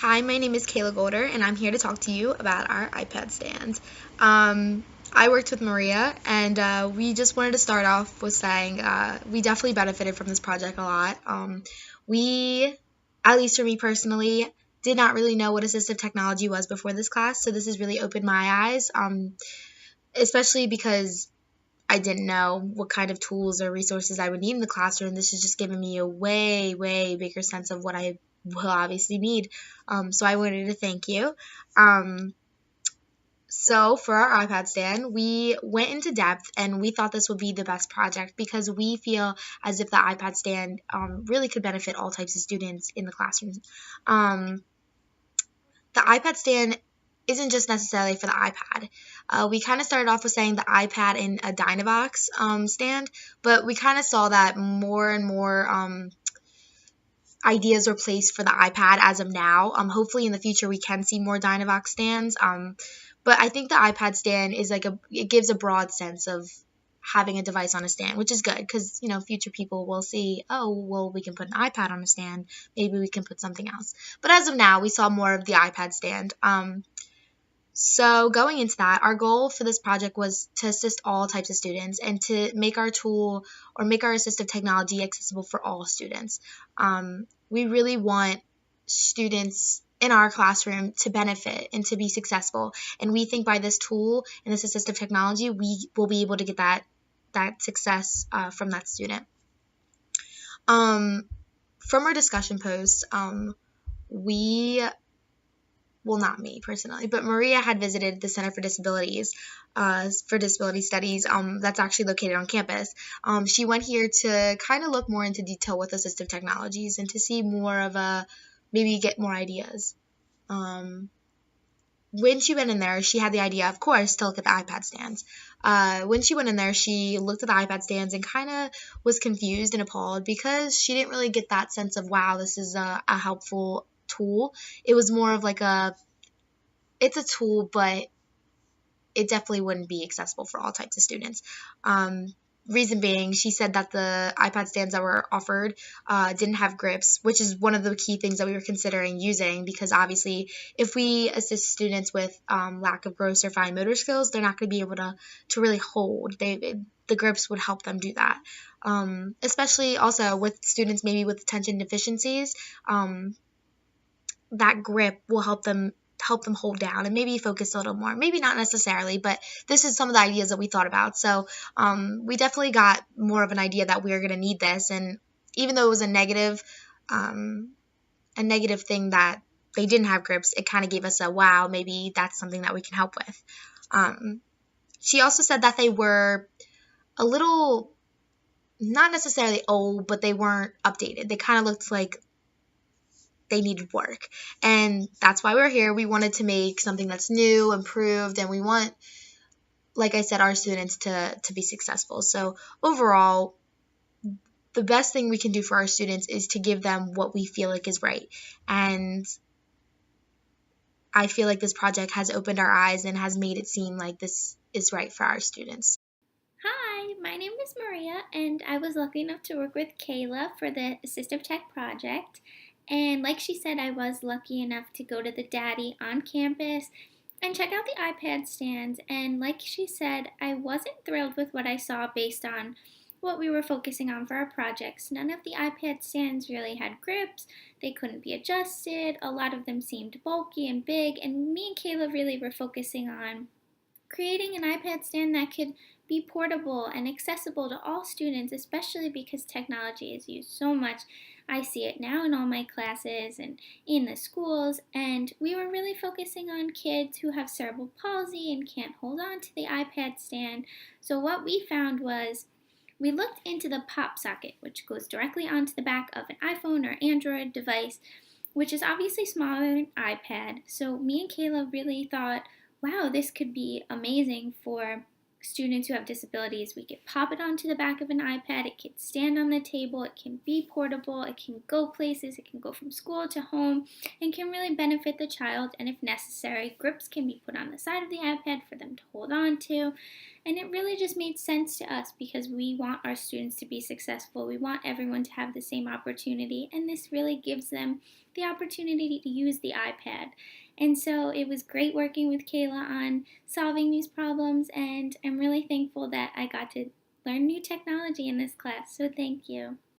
Hi, my name is Kayla Golder, and I'm here to talk to you about our iPad stand. I worked with Maria, and we just wanted to start off with saying we definitely benefited from this project a lot. We, at least for me personally, did not really know what assistive technology was before this class, so this has really opened my eyes, especially because I didn't know what kind of tools or resources I would need in the classroom. This has just given me a way, way bigger sense of what I will obviously need. So I wanted to thank you. Um, so for our iPad stand, we went into depth and we thought this would be the best project because we feel as if the iPad stand really could benefit all types of students in the classroom. Um, the iPad stand isn't just necessarily for the iPad. We kind of started off with saying the iPad in a Dynavox stand, but we kind of saw that more and more ideas were placed for the iPad as of now. Hopefully in the future we can see more Dynavox stands. But I think the iPad stand is it gives a broad sense of having a device on a stand, which is good because future people will see, oh well, we can put an iPad on a stand, maybe we can put something else. But as of now, we saw more of the iPad stand. So going into that, our goal for this project was to assist all types of students and to make our tool or make our assistive technology accessible for all students. We really want students in our classroom to benefit and to be successful. And we think by this tool and this assistive technology, we will be able to get that success from that student. From our discussion post, we well, not me personally, but Maria had visited the Center for Disability Studies, that's actually located on campus. She went here to kind of look more into detail with assistive technologies and to see more of maybe get more ideas. When she went in there, she had the idea, of course, to look at the iPad stands. When she went in there, she looked at the iPad stands and kind of was confused and appalled because she didn't really get that sense of, wow, this is a helpful tool. It was more of like it's a tool, but it definitely wouldn't be accessible for all types of students. Reason being, she said that the iPad stands that were offered didn't have grips, which is one of the key things that we were considering using because obviously if we assist students with lack of gross or fine motor skills, they're not going to be able to really hold. The grips would help them do that. Especially also with students maybe with attention deficiencies, that grip will help them hold down and maybe focus a little more. Maybe not necessarily, but this is some of the ideas that we thought about. So we definitely got more of an idea that we were going to need this. And even though it was a negative thing that they didn't have grips, it kind of gave us a wow, maybe that's something that we can help with. She also said that they were a little, not necessarily old, but they weren't updated. They kind of looked like they needed work. And that's why we're here. We wanted to make something that's new, improved, and we want, like I said, our students to be successful. So overall, the best thing we can do for our students is to give them what we feel like is right. And I feel like this project has opened our eyes and has made it seem like this is right for our students. Hi, my name is Maria, and I was lucky enough to work with Kayla for the Assistive Tech project. And like she said, I was lucky enough to go to the Daddy on campus and check out the iPad stands. And like she said, I wasn't thrilled with what I saw based on what we were focusing on for our projects. None of the iPad stands really had grips, they couldn't be adjusted, a lot of them seemed bulky and big, and me and Kayla really were focusing on creating an iPad stand that could be portable and accessible to all students, especially because technology is used so much. I see it now in all my classes and in the schools, and we were really focusing on kids who have cerebral palsy and can't hold on to the iPad stand. So, what we found was we looked into the pop socket, which goes directly onto the back of an iPhone or Android device, which is obviously smaller than an iPad. So me and Kayla really thought, wow, this could be amazing for students who have disabilities. We could pop it onto the back of an iPad, it can stand on the table, it can be portable, it can go places, it can go from school to home, and can really benefit the child. And if necessary, grips can be put on the side of the iPad for them to hold on to. And it really just made sense to us because we want our students to be successful. We want everyone to have the same opportunity, and this really gives them the opportunity to use the iPad. And so it was great working with Kayla on solving these problems, and I'm really thankful that I got to learn new technology in this class. So thank you.